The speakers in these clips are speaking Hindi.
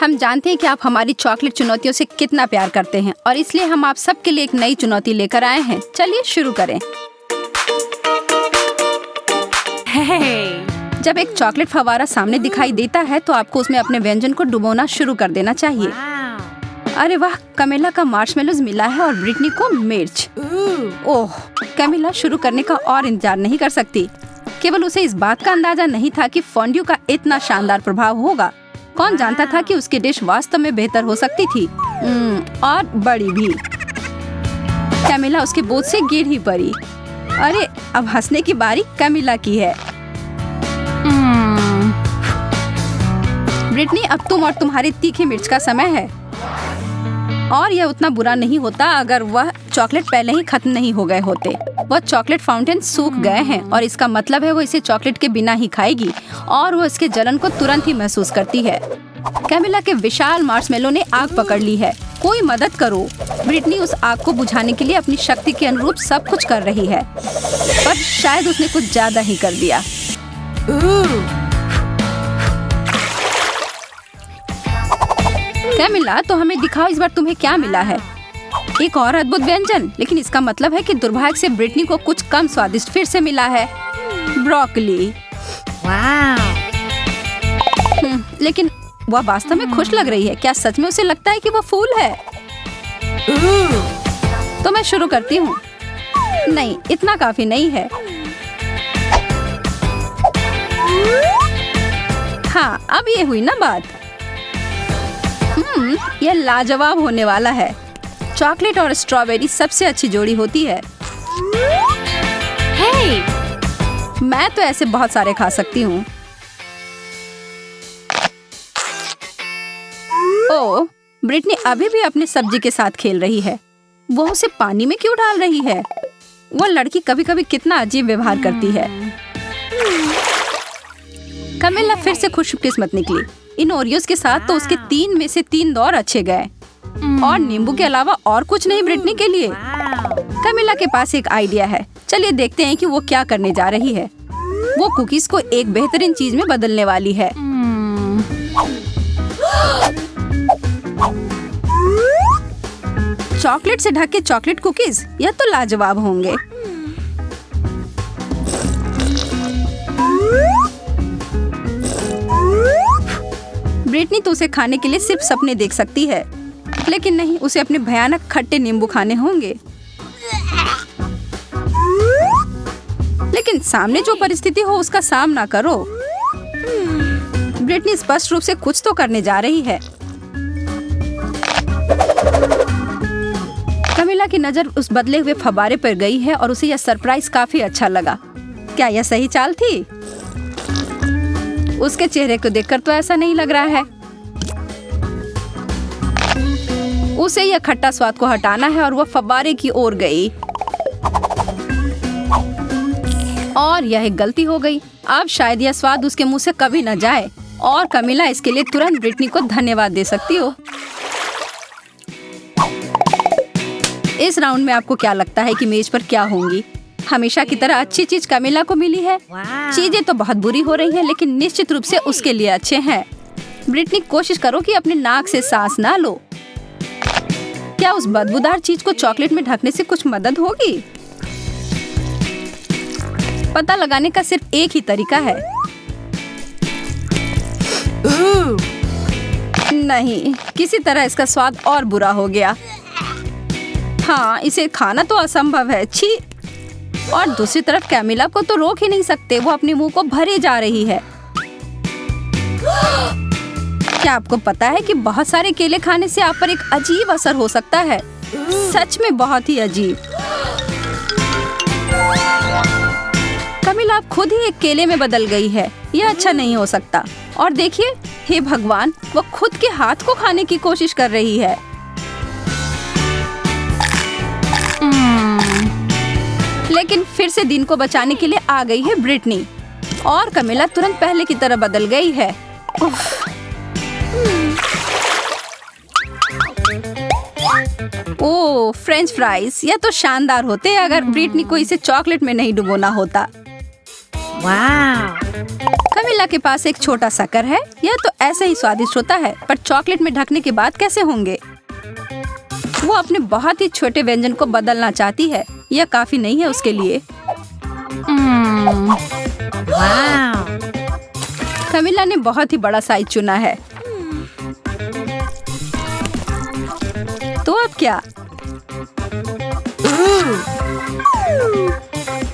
हम जानते हैं कि आप हमारी चॉकलेट चुनौतियों से कितना प्यार करते हैं और इसलिए हम आप सबके लिए एक नई चुनौती लेकर आए हैं। चलिए शुरू करें। जब एक चॉकलेट फव्वारा सामने दिखाई देता है तो आपको उसमें अपने व्यंजन को डुबोना शुरू कर देना चाहिए। अरे वाह, कैमिला का मार्शमेलोज मिला है और ब्रिटनी को मिर्च। ओह, कैमिला शुरू करने का और इंतजार नहीं कर सकती। केवल उसे इस बात का अंदाजा नहीं था कि फॉन्ड्यू का इतना शानदार प्रभाव होगा। कौन जानता था कि उसकी डिश वास्तव में बेहतर हो सकती थी और बड़ी भी। कैमिला उसके बोझ से गिर ही पड़ी। अरे, अब हंसने की बारी कैमिला की है। ब्रिटनी, अब तुम और तुम्हारी तीखी मिर्च का समय है। और यह उतना बुरा नहीं होता अगर वह चॉकलेट पहले ही खत्म नहीं हो गए होते। वह चॉकलेट फाउंटेन सूख गए हैं और इसका मतलब है वो इसे चॉकलेट के बिना ही खाएगी और वो इसके जलन को तुरंत ही महसूस करती है। कैमिला के विशाल मार्शमेलो ने आग पकड़ ली है। कोई मदद करो। ब्रिटनी उस आग को बुझाने के लिए अपनी शक्ति के अनुरूप सब कुछ कर रही है, पर शायद उसने कुछ ज्यादा ही कर दिया। कैमिला, तो हमें दिखाओ इस बार तुम्हें क्या मिला है। एक और अद्भुत व्यंजन, लेकिन इसका मतलब है कि दुर्भाग्य से ब्रिटनी को कुछ कम स्वादिष्ट फिर से मिला है, ब्रोकली। लेकिन वह वास्तव में खुश लग रही है। क्या सच में उसे लगता है कि वह फूल है? तो मैं शुरू करती हूँ। नहीं, इतना काफी नहीं है। हाँ, अब ये हुई ना बात। यह लाजवाब होने वाला है। चॉकलेट और स्ट्रॉबेरी सबसे अच्छी जोड़ी होती है। मैं तो ऐसे बहुत सारे खा सकती हूँ। ओह, ब्रिटनी अभी भी अपने सब्जी के साथ खेल रही है। वो उसे पानी में क्यों डाल रही है? वो लड़की कभी कभी कितना अजीब व्यवहार करती है। कैमिला फिर से खुशकिस्मत निकली। इन ओरियोस के साथ तो उसके 3 में से 3 दौर अच्छे गए और नींबू के अलावा और कुछ नहीं ब्रिटनी के लिए। कैमिला के पास एक आइडिया है। चलिए देखते हैं कि वो क्या करने जा रही है। वो कुकीज को एक बेहतरीन चीज में बदलने वाली है। चॉकलेट से ढके चॉकलेट कुकीज, यह तो लाजवाब होंगे। ब्रिटनी तो उसे खाने के लिए सिर्फ सपने देख सकती है, लेकिन नहीं, उसे अपने भयानक खट्टे नींबू खाने होंगे। लेकिन सामने जो परिस्थिति हो उसका सामना करो। ब्रिटनी स्पष्ट रूप से कुछ तो करने जा रही है। कैमिला की नजर उस बदले हुए फव्वारे पर गई है और उसे यह सरप्राइज काफी अच्छा लगा। क्या यह सही चाल थी? उसके चेहरे को देखकर तो ऐसा नहीं लग रहा है। उसे यह खट्टा स्वाद को हटाना है और वह फव्वारे की ओर गई और यह एक गलती हो गई। अब शायद यह स्वाद उसके मुंह से कभी न जाए और कैमिला इसके लिए तुरंत ब्रिटनी को धन्यवाद दे सकती हो। इस राउंड में आपको क्या लगता है कि मेज पर क्या होंगी? हमेशा की तरह अच्छी चीज कैमिला को मिली है। चीजें तो बहुत बुरी हो रही हैं, लेकिन निश्चित रूप से उसके लिए अच्छे हैं। ब्रिटनी, कोशिश करो कि अपने नाक से सांस ना लो। क्या उस बदबूदार चीज को चॉकलेट में ढकने से कुछ मदद होगी? पता लगाने का सिर्फ एक ही तरीका है। नहीं, किसी तरह इसका स्वाद और बुरा हो गया। हाँ, इसे खाना तो असंभव है। छी। और दूसरी तरफ कैमिला को तो रोक ही नहीं सकते। वो अपने मुंह को भरे जा रही है। क्या आपको पता है कि बहुत सारे केले खाने से आप पर एक अजीब असर हो सकता है? सच में बहुत ही अजीब। कैमिला अब खुद ही एक केले में बदल गई है। यह अच्छा नहीं हो सकता। और देखिए, हे भगवान, वो खुद के हाथ को खाने की कोशिश कर रही है। लेकिन फिर से दिन को बचाने के लिए आ गई है ब्रिटनी और कैमिला तुरंत पहले की तरह बदल गई है। ओह, फ्रेंच फ्राइज, यह तो शानदार होते अगर ब्रिटनी को इसे चॉकलेट में नहीं डुबोना होता। कमिला के पास एक छोटा शक्कर है। यह तो ऐसे ही स्वादिष्ट होता है, पर चॉकलेट में ढकने के बाद कैसे होंगे? वो अपने बहुत ही छोटे व्यंजन को बदलना चाहती है। यह काफी नहीं है उसके लिए। कमिला ने बहुत ही बड़ा साइज चुना है। तो अब क्या?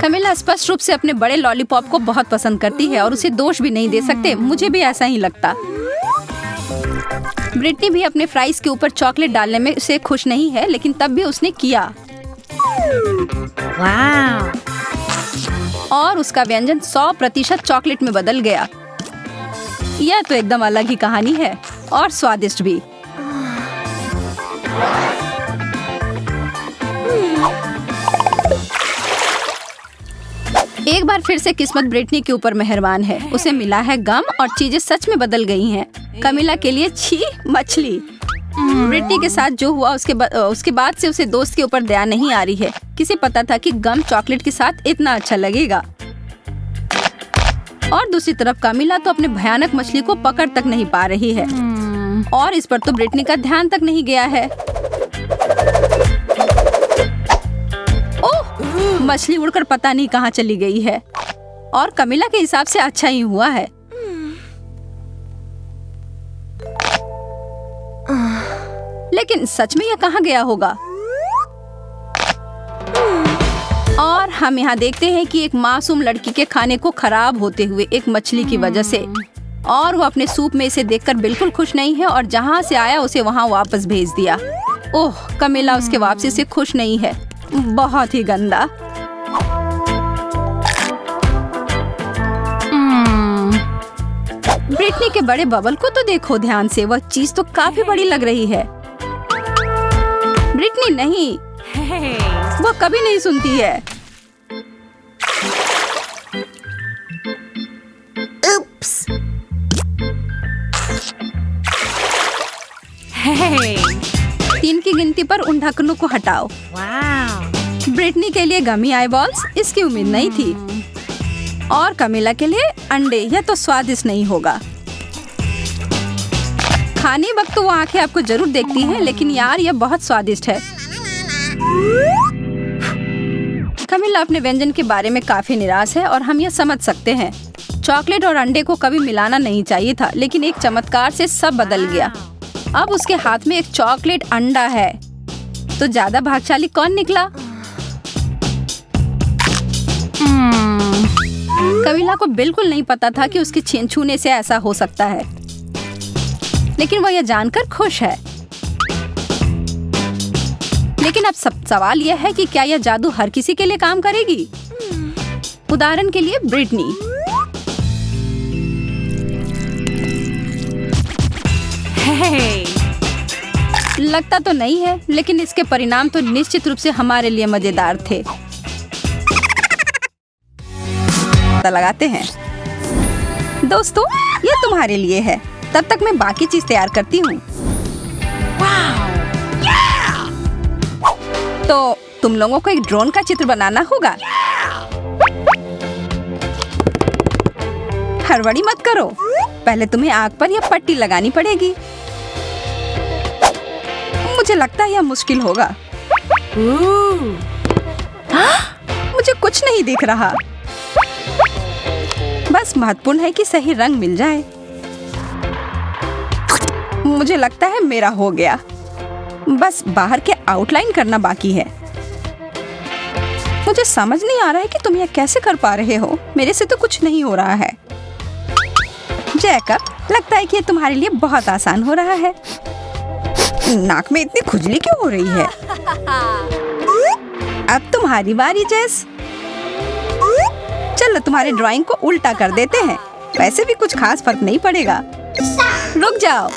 कमिला स्पष्ट रूप से अपने बड़े लॉलीपॉप को बहुत पसंद करती है और उसे दोष भी नहीं दे सकते। मुझे भी ऐसा ही लगता। ब्रिटनी भी अपने फ्राइज के ऊपर चॉकलेट डालने में उसे खुश नहीं है, लेकिन तब भी उसने किया। और उसका व्यंजन 100% चॉकलेट में बदल गया। यह तो एकदम अलग ही कहानी है और स्वादिष्ट भी। एक बार फिर से किस्मत ब्रिटनी के ऊपर मेहरबान है। उसे मिला है गम और चीजें सच में बदल गई हैं। कमिला के लिए छी मछली। ब्रिटनी के साथ जो हुआ उसके बाद से उसे दोस्त के ऊपर दया नहीं आ रही है। किसे पता था कि गम चॉकलेट के साथ इतना अच्छा लगेगा। और दूसरी तरफ कमिला तो अपने भयानक मछली को पकड़ तक नहीं पा रही है। और इस पर तो ब्रिटनी का ध्यान तक नहीं गया है। ओह, मछली उड़कर पता नहीं कहाँ चली गई है। और कमिला के हिसाब से अच्छा ही हुआ है। लेकिन सच में यह कहाँ गया होगा? और हम यहाँ देखते हैं कि एक मासूम लड़की के खाने को खराब होते हुए एक मछली की वजह से। और वो अपने सूप में इसे देखकर बिल्कुल खुश नहीं है और जहाँ से आया उसे वहाँ वापस भेज दिया। ओह, कमिला उसके वापसी से खुश नहीं है। बहुत ही गंदा। ब्रिटनी के बड़े बबल को तो देखो ध्यान से। वह चीज तो काफी बड़ी लग रही है। ब्रिटनी नहीं, वो कभी नहीं सुनती है। Oops. Hey. 3 की गिनती पर उन ढक्कनों को हटाओ। Wow. ब्रिटनी के लिए गमी आई बॉल्स, इसकी उम्मीद नहीं थी। और कमिला के लिए अंडे। यह तो स्वादिष्ट नहीं होगा। खाने वक्त तो वो आंखें आपको जरूर देखती हैं, लेकिन यार यह बहुत स्वादिष्ट है। कमिला अपने व्यंजन के बारे में काफी निराश है और हम यह समझ सकते हैं। चॉकलेट और अंडे को कभी मिलाना नहीं चाहिए था, लेकिन एक चमत्कार से सब बदल गया। अब उसके हाथ में एक चॉकलेट अंडा है। तो ज्यादा भाग्यशाली कौन निकला? कमिला को बिल्कुल नहीं पता था कि उसके छूने से ऐसा हो सकता है, लेकिन वह यह जानकर खुश है। लेकिन अब सवाल यह है कि क्या यह जादू हर किसी के लिए काम करेगी? उदाहरण के लिए ब्रिटनी। Hey. लगता तो नहीं है, लेकिन इसके परिणाम तो निश्चित रूप से हमारे लिए मजेदार थे। पता लगाते हैं। दोस्तों, ये तुम्हारे लिए है। तब तक मैं बाकी चीज तैयार करती हूँ। तो तुम लोगों को एक ड्रोन का चित्र बनाना होगा। हड़बड़ी मत करो। पहले तुम्हें आग पर यह पट्टी लगानी पड़ेगी। मुझे लगता है यह मुश्किल होगा। मुझे कुछ नहीं दिख रहा। बस महत्वपूर्ण है कि सही रंग मिल जाए। मुझे लगता है मेरा हो गया। बस बाहर के आउटलाइन करना बाकी है। मुझे समझ नहीं आ रहा है कि तुम यह कैसे कर पा रहे हो। मेरे से तो कुछ नहीं हो रहा है। जैकब, लगता है कि ये तुम्हारे लिए बहुत आसान हो रहा है। नाक में इतनी खुजली क्यों हो रही है? अब तुम्हारी बारी जेस। चलो तुम्हारे ड्राइंग को उल्टा कर देते हैं। वैसे भी कुछ खास फर्क नहीं पड़ेगा। रुक जाओ।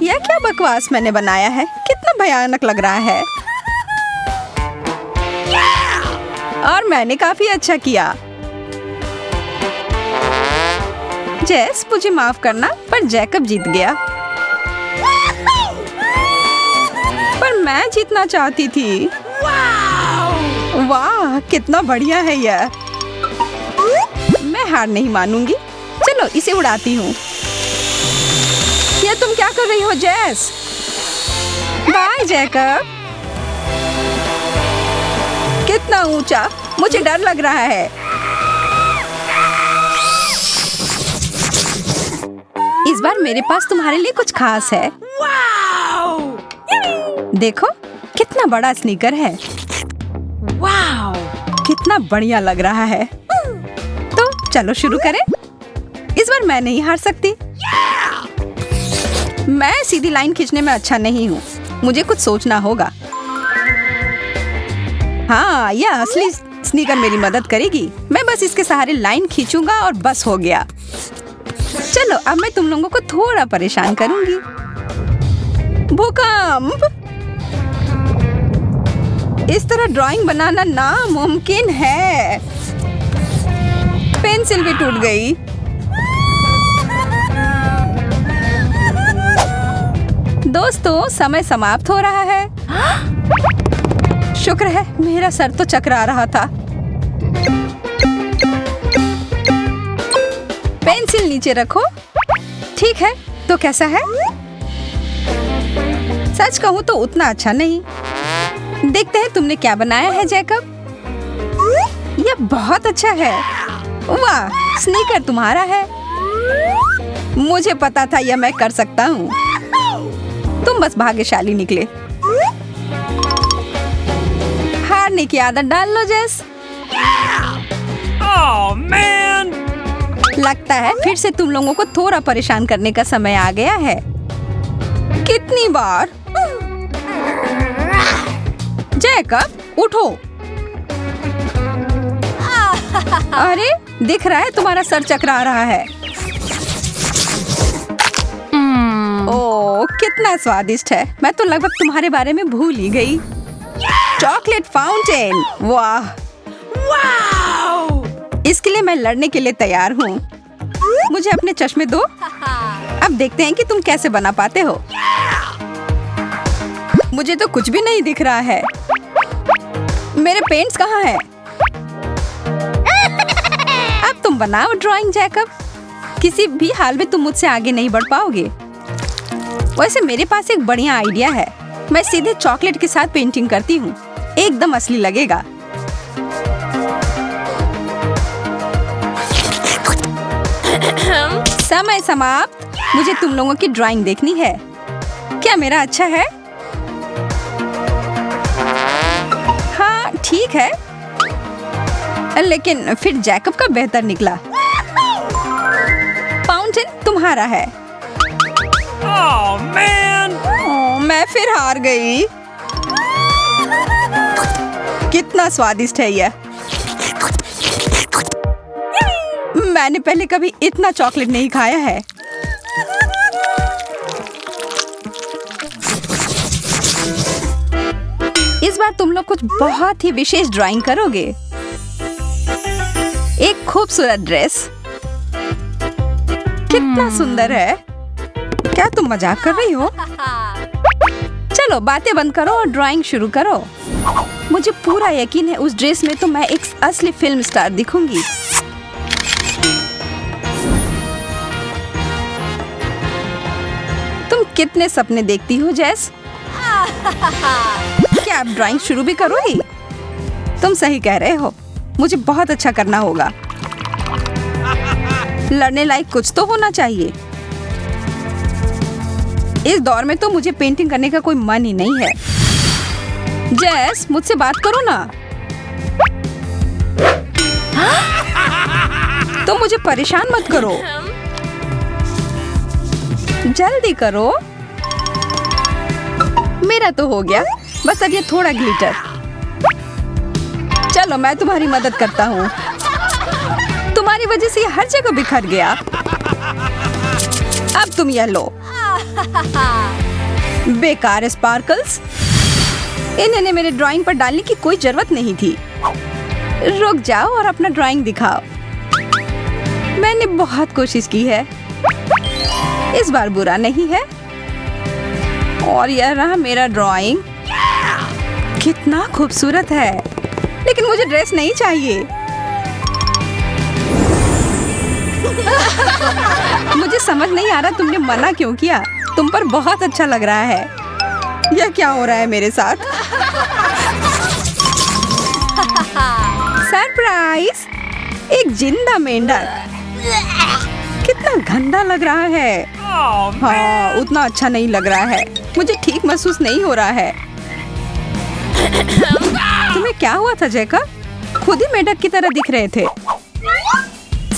यह क्या बकवास मैंने बनाया है? कितना भयानक लग रहा है। और मैंने काफी अच्छा किया। जेस, मुझे माफ करना, पर जैकब जीत गया। पर मैं जीतना चाहती थी। वाह, कितना बढ़िया है यह। मैं मैं हार नहीं मानूंगी। चलो इसे उड़ाती हूँ। ये तुम क्या कर रही हो जेस? Bye Jacob. कितना ऊंचा, मुझे डर लग रहा है। इस बार मेरे पास तुम्हारे लिए कुछ खास है। देखो कितना बड़ा स्नीकर है। Wow. कितना बढ़िया लग रहा है। तो चलो शुरू करें। इस बार मैं नहीं हार सकती। मैं सीधी लाइन खींचने में अच्छा नहीं हूँ, मुझे कुछ सोचना होगा। हाँ, यह असली स्नीकर मेरी मदद करेगी। मैं बस इसके सहारे लाइन खींचूंगा और बस हो गया। चलो अब मैं तुम लोगों को थोड़ा परेशान करूंगी। भूकंप। इस तरह ड्राइंग बनाना नामुमकिन है। पेंसिल भी टूट गई। दोस्तों, समय समाप्त हो रहा है। शुक्र है मेरा सर तो चकरा रहा था। पेंसिल नीचे रखो। ठीक है, तो कैसा है? सच कहूँ तो उतना अच्छा नहीं। देखते हैं तुमने क्या बनाया है जैकब। यह बहुत अच्छा है। वाह, स्नीकर तुम्हारा है। मुझे पता था यह मैं कर सकता हूँ। तुम बस भाग्यशाली निकले। हारने की आदत डाल लो जेस। Oh man. लगता है फिर से तुम लोगों को थोड़ा परेशान करने का समय आ गया है। कितनी बार? जैकब उठो। अरे दिख रहा है तुम्हारा सर चकरा रहा है। ओह कितना स्वादिष्ट है। मैं तो लगभग तुम्हारे बारे में भूल ही गई। Chocolate fountain. वाह, इसके लिए मैं लड़ने के लिए तैयार हूँ। मुझे अपने चश्मे दो। अब देखते हैं कि तुम कैसे बना पाते हो। मुझे तो कुछ भी नहीं दिख रहा है। मेरे पेंट्स कहाँ हैं? अब तुम बनाओ ड्राइंग जैकब। किसी भी हाल में तुम मुझसे आगे नहीं बढ़ पाओगे। वैसे मेरे पास एक बढ़िया आइडिया है। मैं सीधे चॉकलेट के साथ पेंटिंग करती हूँ। एकदम असली लगेगा। समय समाप्त। मुझे तुम लोगों की ड्राइंग देखनी है। क्या मेरा अच्छा है? हाँ ठीक है, लेकिन फिर जैकब का बेहतर निकला। फाउंटेन तुम्हारा है। Oh man. मैं फिर हार गई। कितना स्वादिष्ट है यह। मैंने पहले कभी इतना चॉकलेट नहीं खाया है। इस बार तुम लोग कुछ बहुत ही विशेष ड्राइंग करोगे। एक खूबसूरत ड्रेस। कितना सुंदर है। क्या तुम मजाक कर रही हो? चलो बातें बंद करो और ड्राइंग शुरू करो। मुझे पूरा यकीन है उस ड्रेस में तो मैं एक असली फिल्म स्टार दिखूंगी। तुम कितने सपने देखती हो जैस? क्या आप ड्राइंग शुरू भी करोगी? तुम सही कह रहे हो। मुझे बहुत अच्छा करना होगा। लड़ने लायक कुछ तो होना चाहिए। इस दौर में तो मुझे पेंटिंग करने का कोई मन ही नहीं है। जैस मुझसे बात करो ना। तो मुझे परेशान मत करो। जल्दी करो। मेरा तो हो गया, बस अब ये थोड़ा ग्लिटर। चलो मैं तुम्हारी मदद करता हूँ। तुम्हारी वजह से ये हर जगह बिखर गया। अब तुम ये लो। बेकार स्पार्कल्स। इन्हें मेरे ड्राइंग पर डालने की कोई जरूरत नहीं थी। रुक जाओ और अपना ड्राइंग दिखाओ। मैंने बहुत कोशिश की है। इस बार बुरा नहीं है। और यह रहा मेरा ड्राइंग। कितना खूबसूरत है। लेकिन मुझे ड्रेस नहीं चाहिए। मुझे समझ नहीं आ रहा तुमने मना क्यों किया। तुम पर बहुत अच्छा लग रहा है। यह क्या हो रहा है मेरे साथ? सरप्राइज! एक जिंदा मेंढक। कितना गंदा लग रहा है। Oh, man. हाँ, उतना अच्छा नहीं लग रहा है। मुझे ठीक महसूस नहीं हो रहा है। तुम्हें क्या हुआ था जैकब? खुद ही मेंढक की तरह दिख रहे थे।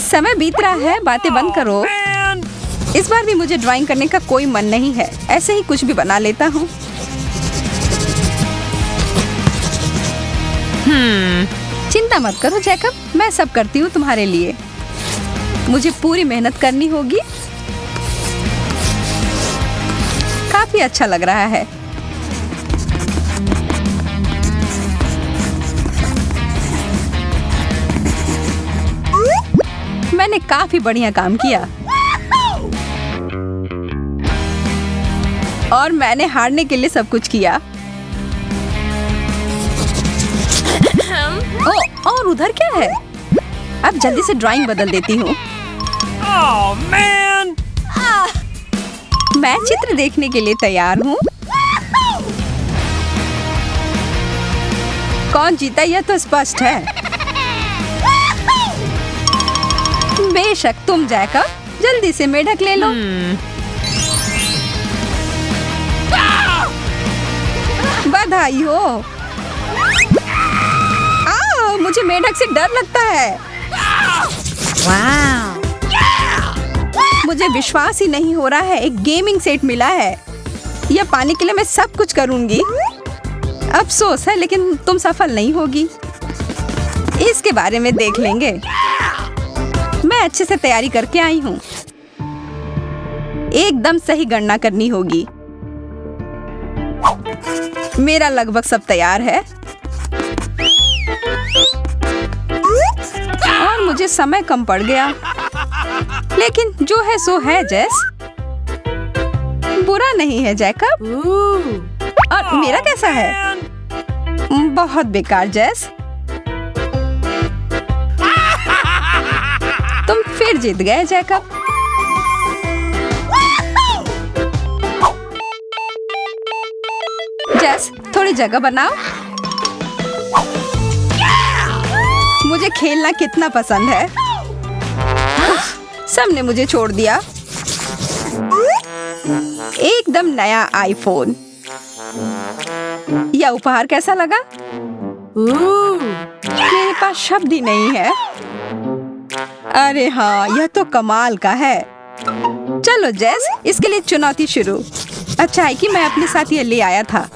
समय बीत रहा है, बातें बंद करो। Man. इस बार भी मुझे ड्राइंग करने का कोई मन नहीं है। ऐसे ही कुछ भी बना लेता हूँ। चिंता मत करो जैकब, मैं सब करती हूँ तुम्हारे लिए। मुझे पूरी मेहनत करनी होगी। काफी अच्छा लग रहा है। मैंने काफी बढ़िया काम किया और मैंने हारने के लिए सब कुछ किया। ओ, और उधर क्या है? अब जल्दी से ड्राइंग बदल देती हूँ। Oh, man. मैं चित्र देखने के लिए तैयार हूँ। कौन जीता यह तो स्पष्ट है। बेशक तुम जैकब, जल्दी से मेढक ले लो। बधाई हो। मुझे मेढक से डर लगता है। मुझे विश्वास ही नहीं हो रहा है, एक गेमिंग सेट मिला है। यह पाने के लिए मैं सब कुछ करूंगी। अफसोस है लेकिन तुम सफल नहीं होगी। इसके बारे में देख लेंगे। मैं अच्छे से तैयारी करके आई हूँ। एकदम सही गणना करनी होगी। मेरा लगभग सब तैयार है और मुझे समय कम पड़ गया। लेकिन जो है सो है जेस। बुरा नहीं है जैकब। और मेरा कैसा है? बहुत बेकार जेस। तुम फिर जीत गए जैकब। जेस, थोड़ी जगह बनाओ। मुझे खेलना कितना पसंद है। सबने मुझे छोड़ दिया। एकदम नया आईफोन। यह उपहार कैसा लगा? मेरे पास शब्द ही नहीं है। अरे हाँ, यह तो कमाल का है। चलो जेस, इसके लिए चुनौती शुरू। अच्छा है कि मैं अपने साथ ये ले आया था।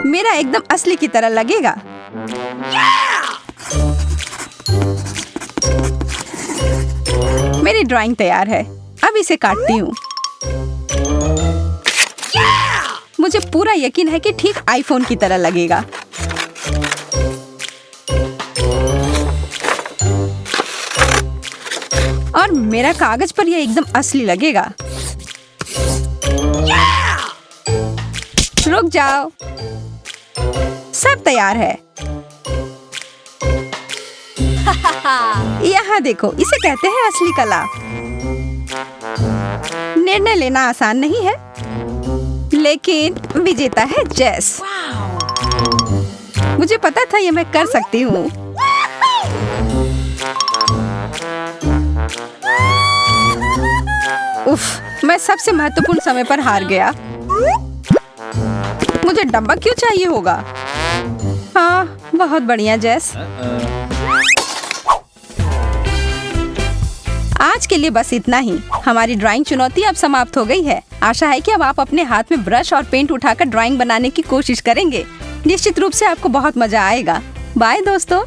मेरा एकदम असली की तरह लगेगा। मेरी ड्राइंग तैयार है। अब इसे काटती हूँ। मुझे पूरा यकीन है कि ठीक आईफोन की तरह लगेगा। और मेरा कागज पर यह एकदम असली लगेगा। रुक जाओ, सब तैयार है। यहाँ देखो, इसे कहते हैं असली कला। निर्णय लेना आसान नहीं है, लेकिन विजेता है जेस। मुझे पता था ये मैं कर सकती हूँ। उफ, मैं सबसे महत्वपूर्ण समय पर हार गया। मुझे डब्बा क्यों चाहिए होगा? हाँ, बहुत बढ़िया जेस। आज के लिए बस इतना ही। हमारी ड्राइंग चुनौती अब समाप्त हो गई है। आशा है कि अब आप अपने हाथ में ब्रश और पेंट उठाकर ड्राइंग बनाने की कोशिश करेंगे। निश्चित रूप से आपको बहुत मजा आएगा। बाय दोस्तों।